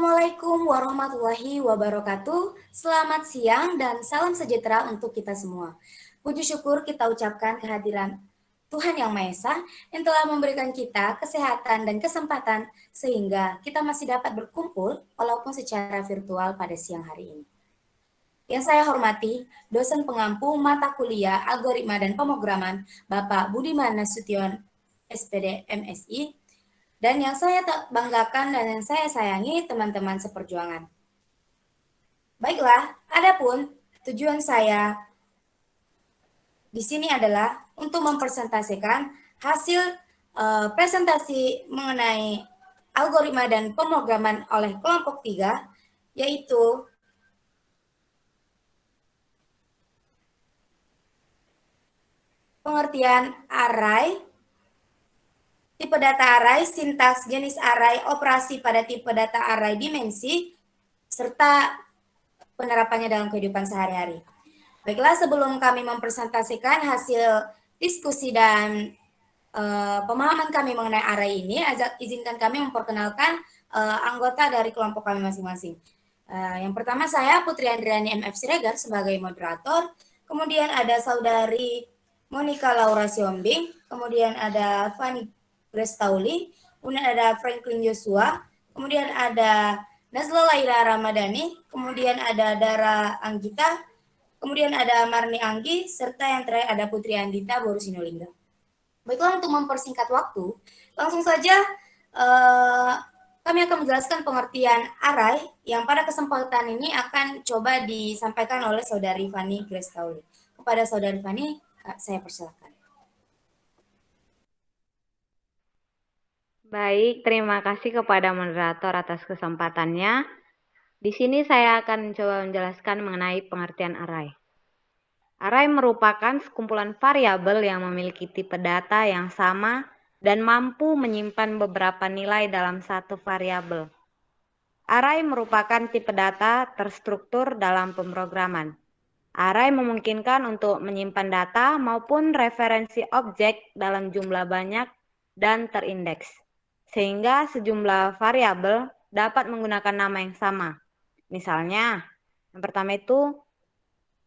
Assalamualaikum warahmatullahi wabarakatuh. Selamat siang dan salam sejahtera untuk kita semua. Puji syukur kita ucapkan kehadiran Tuhan Yang Maha Esa yang telah memberikan kita kesehatan dan kesempatan sehingga kita masih dapat berkumpul walaupun secara virtual pada siang hari ini. Yang saya hormati, dosen pengampu mata kuliah algoritma dan pemrograman Bapak Budiman Nasution, SPD MSI, dan yang saya banggakan dan yang saya sayangi teman-teman seperjuangan. Baiklah, adapun tujuan saya di sini adalah untuk mempresentasikan hasil presentasi mengenai algoritma dan pemrograman oleh kelompok 3, yaitu pengertian array, tipe data array, sintaks jenis array, operasi pada tipe data array, dimensi, serta penerapannya dalam kehidupan sehari-hari. Baiklah, sebelum kami mempresentasikan hasil diskusi dan pemahaman kami mengenai array ini, izinkan kami memperkenalkan anggota dari kelompok kami masing-masing. Yang pertama saya Putri Andriani MF Siregar sebagai moderator, kemudian ada saudari Monica Laura Siombing, kemudian ada Fanny Grace Tauli, kemudian ada Franklin Joshua, kemudian ada Nazla Laila Ramadhani, kemudian ada Dara Anggita, kemudian ada Marni Anggi, serta yang terakhir ada Putri Andita Borusinolingga. Baiklah, untuk mempersingkat waktu, langsung saja kami akan menjelaskan pengertian array yang pada kesempatan ini akan coba disampaikan oleh saudari Fanny Grace Tauli. Kepada saudari Fanny, saya persilakan. Baik, terima kasih kepada moderator atas kesempatannya. Di sini saya akan coba menjelaskan mengenai pengertian array. Array merupakan sekumpulan variabel yang memiliki tipe data yang sama dan mampu menyimpan beberapa nilai dalam satu variabel. Array merupakan tipe data terstruktur dalam pemrograman. Array memungkinkan untuk menyimpan data maupun referensi objek dalam jumlah banyak dan terindeks, sehingga sejumlah variabel dapat menggunakan nama yang sama. Misalnya, yang pertama itu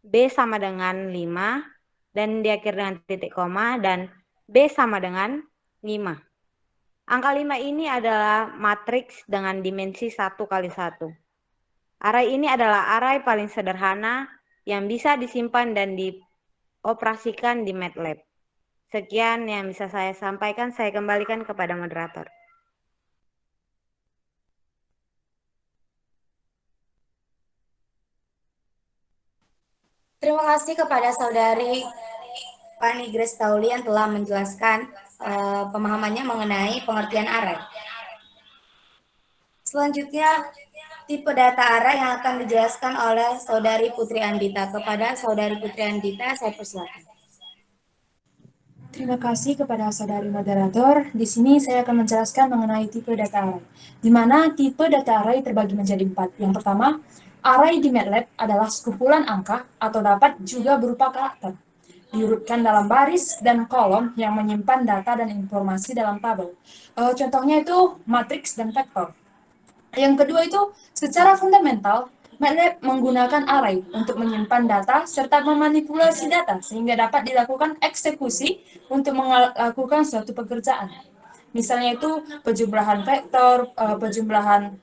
B sama dengan 5 dan diakhiri dengan titik koma dan B sama dengan 5. Angka 5 ini adalah matriks dengan dimensi 1 kali 1. Array ini adalah array paling sederhana yang bisa disimpan dan dioperasikan di MATLAB. Sekian yang bisa saya sampaikan, saya kembalikan kepada moderator. Terima kasih kepada saudari Fanny Grace Tauli yang telah menjelaskan pemahamannya mengenai pengertian array. Selanjutnya, tipe data array yang akan dijelaskan oleh saudari Putri Andita. Kepada saudari Putri Andita, saya persilakan. Terima kasih kepada saudari moderator. Di sini saya akan menjelaskan mengenai tipe data array, di mana tipe data array terbagi menjadi 4. Yang pertama, array di MATLAB adalah sekumpulan angka atau dapat juga berupa karakter, diurutkan dalam baris dan kolom yang menyimpan data dan informasi dalam tabel. Contohnya itu matriks dan vektor. Yang kedua itu, secara fundamental, MATLAB menggunakan array untuk menyimpan data serta memanipulasi data sehingga dapat dilakukan eksekusi untuk melakukan suatu pekerjaan. Misalnya itu penjumlahan vektor, penjumlahan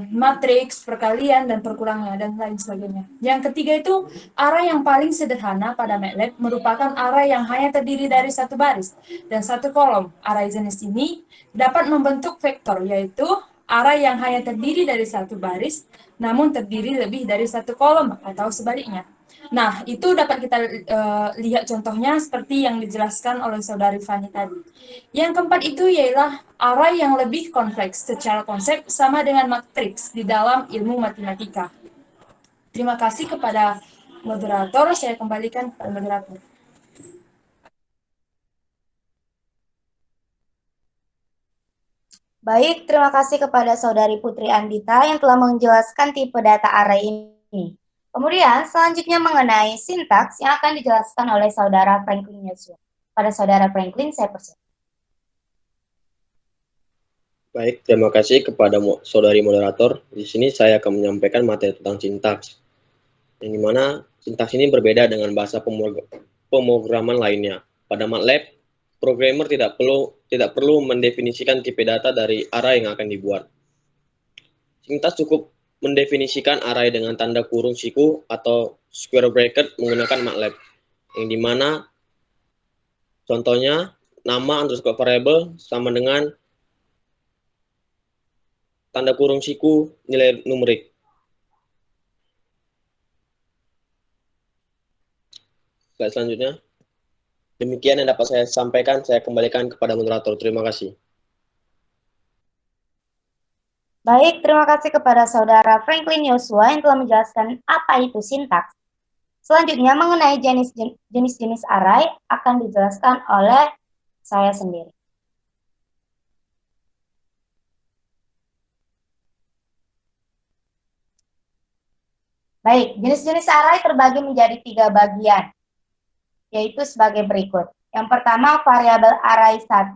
matriks, perkalian, dan perkurangan, dan lain sebagainya. Yang ketiga itu, array yang paling sederhana pada MATLAB merupakan array yang hanya terdiri dari satu baris dan satu kolom. Array jenis ini dapat membentuk vektor, yaitu array yang hanya terdiri dari satu baris, namun terdiri lebih dari satu kolom, atau sebaliknya. Nah, itu dapat kita lihat contohnya seperti yang dijelaskan oleh saudari Fanny tadi. Yang keempat itu ialah array yang lebih kompleks secara konsep sama dengan matriks di dalam ilmu matematika. Terima kasih kepada moderator, saya kembalikan kepada moderator. Baik, terima kasih kepada saudari Putri Andita yang telah menjelaskan tipe data array ini. Kemudian, selanjutnya mengenai sintaks yang akan dijelaskan oleh saudara Franklin Joshua. Pada saudara Franklin, saya persilakan. Baik, terima kasih kepada saudari moderator. Di sini saya akan menyampaikan materi tentang sintaks. Yang dimana sintaks ini berbeda dengan bahasa pemrograman lainnya. Pada MATLAB, programmer tidak perlu mendefinisikan tipe data dari array yang akan dibuat. Sintaks cukup mendefinisikan array dengan tanda kurung siku atau square bracket menggunakan MATLAB. Yang dimana contohnya nama underscore variable sama dengan tanda kurung siku nilai numerik. Slide selanjutnya. Demikian yang dapat saya sampaikan, saya kembalikan kepada moderator. Terima kasih. Baik, terima kasih kepada Saudara Franklin Yosua yang telah menjelaskan apa itu sintaks. Selanjutnya mengenai jenis-jenis array akan dijelaskan oleh saya sendiri. Baik, jenis-jenis array terbagi menjadi 3 bagian, yaitu sebagai berikut. Yang pertama, variabel array 1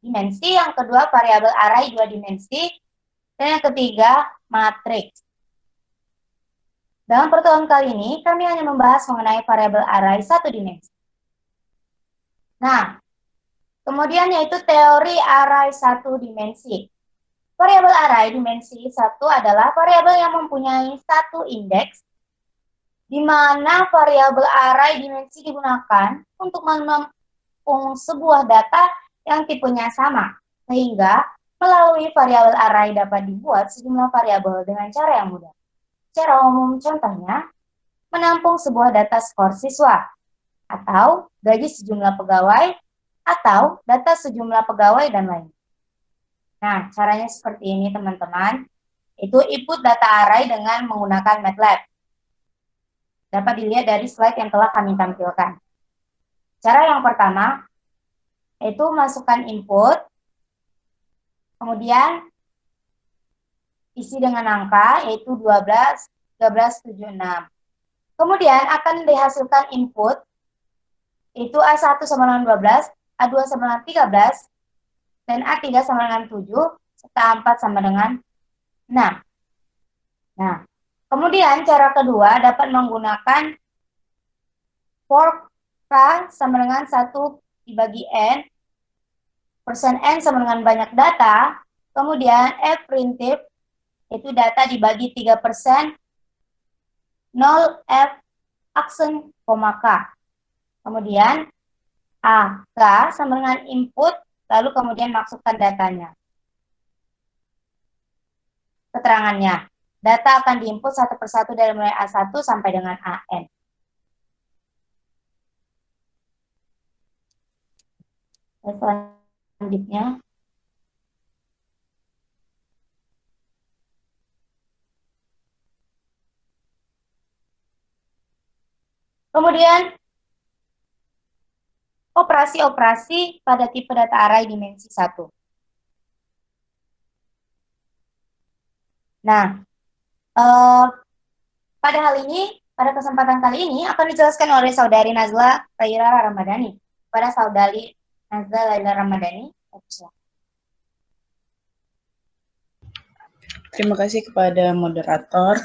dimensi, yang kedua, variabel array 2 dimensi, dan yang ketiga, matriks. Dalam pertemuan kali ini, kami hanya membahas mengenai variabel array 1 dimensi. Nah, kemudian yaitu teori array 1 dimensi. Variabel array dimensi 1 adalah variabel yang mempunyai satu indeks, di mana variabel array dimensi digunakan untuk menampung sebuah data yang tipenya sama, sehingga melalui variabel array dapat dibuat sejumlah variabel dengan cara yang mudah. Secara umum contohnya, menampung sebuah data skor siswa, atau gaji sejumlah pegawai, atau data sejumlah pegawai, dan lain. Nah, caranya seperti ini teman-teman. Itu input data array dengan menggunakan MATLAB. Dapat dilihat dari slide yang telah kami tampilkan. Cara yang pertama, itu masukkan input, kemudian isi dengan angka, yaitu 12, 13, 76. Kemudian akan dihasilkan input, itu A1 sama dengan 12, A2 sama dengan 13, dan A3 sama dengan 7, serta A4 sama dengan 6. Nah, kemudian cara kedua dapat menggunakan for K sama dengan 1 dibagi N, persen N sama dengan banyak data, kemudian F printf, itu data dibagi 3%, 0 F aksen, K. Kemudian A, K sama dengan input, lalu kemudian masukkan datanya. Keterangannya, data akan diinput satu persatu dari mulai A1 sampai dengan AN. Selanjutnya, kemudian operasi-operasi pada tipe data array dimensi 1. Nah, pada kesempatan kali ini akan dijelaskan oleh Saudari Nazla Laila Ramadhani. Pada Saudari Nazla Laila Ramadhani, Terima kasih kepada moderator.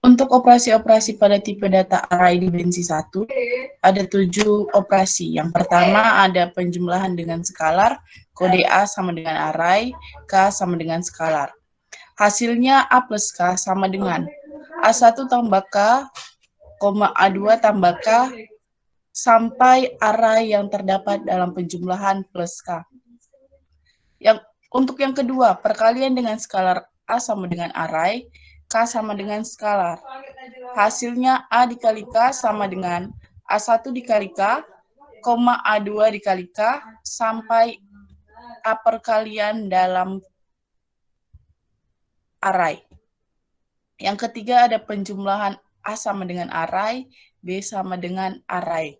Untuk operasi-operasi pada tipe data array dimensi 1, ada 7 operasi. Yang pertama ada penjumlahan dengan skalar, kode A sama dengan array, K sama dengan skalar. Hasilnya A plus K sama dengan A1 tambah K, A2 tambah K, sampai array yang terdapat dalam penjumlahan plus K. Untuk yang kedua, perkalian dengan skalar A sama dengan array, K sama dengan skalar. Hasilnya A dikali K sama dengan A1 dikali K, A2 dikali K, sampai A perkalian dalam array. Yang ketiga ada penjumlahan A sama dengan array, B sama dengan array.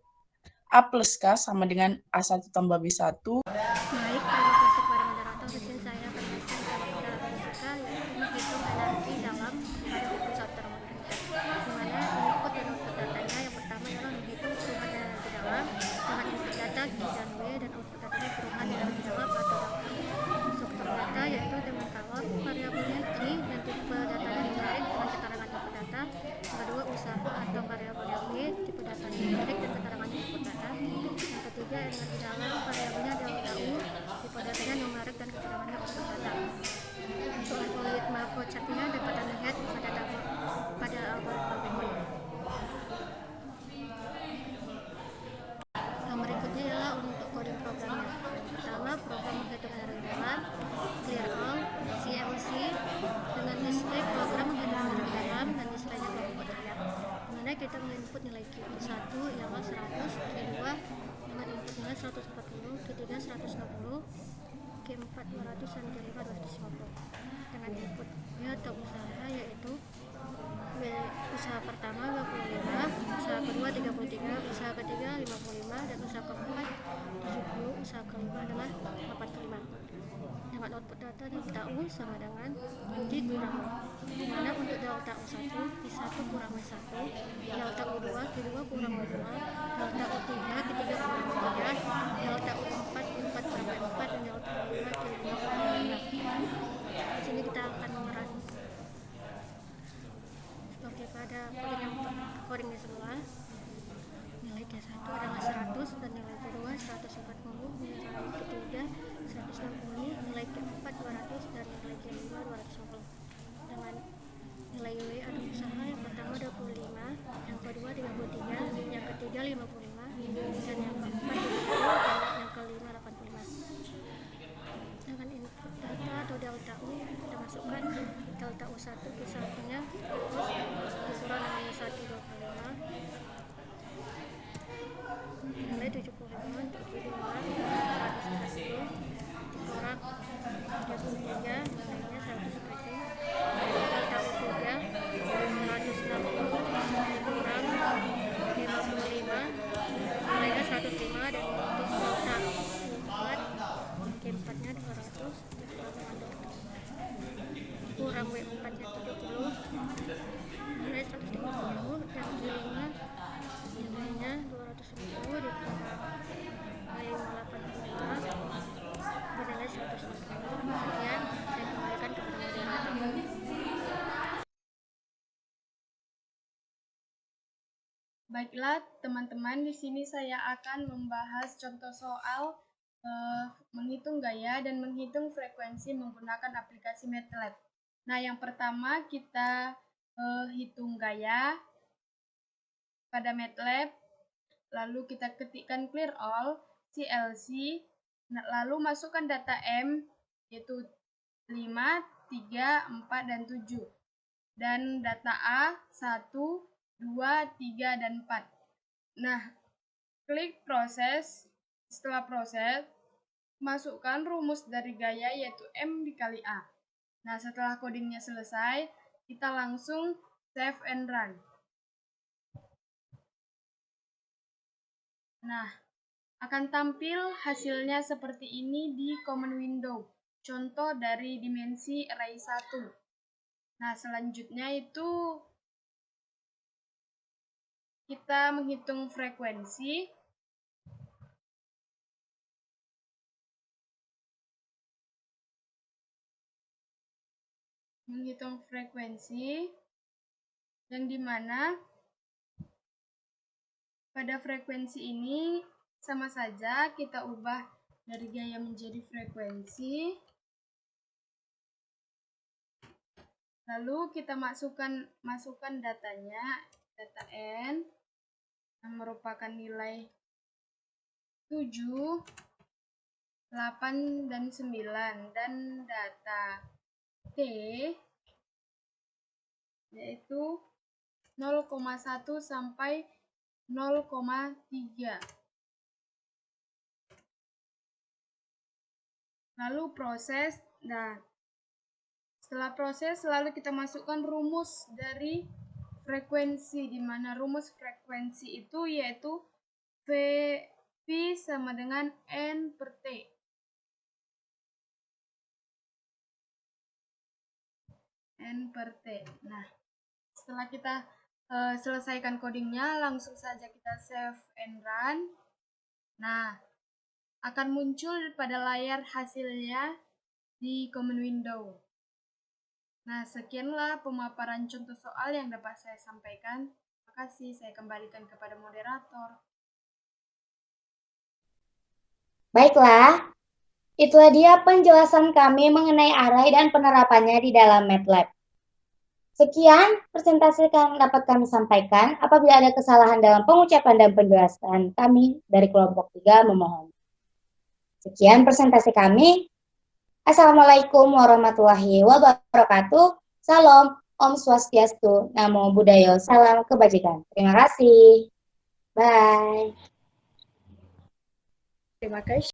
A plus K sama dengan A1 tambah B1. Baik, terima kasih kepada moderator. Di sini saya akan menjelaskan cara fisika, yaitu menghitung energi dalam pada komputer termometer. Di mana input dan output datanya, yang pertama adalah menghitung perubahan energi dalam dengan input data G dan W, dan output datanya perubahan energi dalam atau data. konsepnya dapat Anda lihat pada algoritma berikut. Yang berikutnya ialah untuk coding programnya. Yang pertama, program menghitung array dalam, clear all, CLC, dengan display program menghitung array dalam dan displaynya kelompok terlihat. Dimana kita menginput nilai Q1 ialah 100, Q2 dengan input nilai 140, Q3 160, Q4 200 dan Q5 250. Dengan inputnya atau usaha yaitu usaha pertama 25, usaha kedua 33, usaha ketiga 55, dan usaha keempat 70, usaha kelima adalah 85. Dengan output data delta U sama dengan J kurang U, dimana untuk delta U1 Q1 kurang W1, delta U2 Q2 kurang U2, delta U3 Q3 kurang U3, delta U4 Q4 kurang W4, dan delta U5 Q5 kurang W5. Di sini kita akan mengerah seperti pada coding di sebelah. Nilai Q1 adalah 100 dan nilai Q2 140, nilai ketiga 160, nilai Q4 200 dan nilai Q5 250. Dengan nilai W ada usaha yang pertama 25, yang kedua 33, yang ketiga 55, dan yang keempat 70, dan yang kelima 85. Dengan input data atau delta U, kita masukkan delta U1 Q1-nya terus dikurang dengan W1 25, nilai 75, untuk Q2 140, dikurang 33, nilainya 170, delta U3 160, dikurang 55, nilainya 105, dan untuk delta U4 Q4-nya 200, kurang W4-nya 70, nilai 130, dan Q5 nilainya 210, dikurang W5 85, bernilai 160. Sekian, saya kembalikan kepada moderator. Baiklah, teman-teman, di sini saya akan membahas contoh soal menghitung gaya dan menghitung frekuensi menggunakan aplikasi MATLAB. Nah, yang pertama kita hitung gaya pada MATLAB, lalu kita ketikkan clear all, CLC, lalu masukkan data M, yaitu 5, 3, 4, dan 7. Dan data A, 1, 2, 3, dan 4. Nah, klik proses. Setelah proses, masukkan rumus dari gaya yaitu M dikali A. Nah, setelah codingnya selesai, kita langsung save and run. Nah, akan tampil hasilnya seperti ini di common window. Contoh dari dimensi array 1. Nah, selanjutnya itu kita menghitung frekuensi. Yang dimana pada frekuensi ini sama saja kita ubah dari gaya menjadi frekuensi. Lalu kita masukkan datanya, data N yang merupakan nilai 7, 8, dan 9, dan data T yaitu 0,1 sampai 0,3. Lalu proses. Nah, setelah proses lalu kita masukkan rumus dari frekuensi, di mana rumus frekuensi itu yaitu V sama dengan N per T. N per T. Nah, setelah kita selesaikan codingnya, langsung saja kita save and run. Nah, akan muncul pada layar hasilnya di common window. Nah, sekianlah pemaparan contoh soal yang dapat saya sampaikan. Terima kasih, saya kembalikan kepada moderator. Baiklah, Itulah dia penjelasan kami mengenai array dan penerapannya di dalam MATLAB. Sekian presentasi yang dapat kami sampaikan. Apabila ada kesalahan dalam pengucapan dan penjelasan kami dari kelompok 3 memohon. Sekian presentasi kami. Assalamualaikum warahmatullahi wabarakatuh. Salam, Om Swastiastu, Namo Buddhaya, salam kebajikan. Terima kasih. Bye. Terima kasih.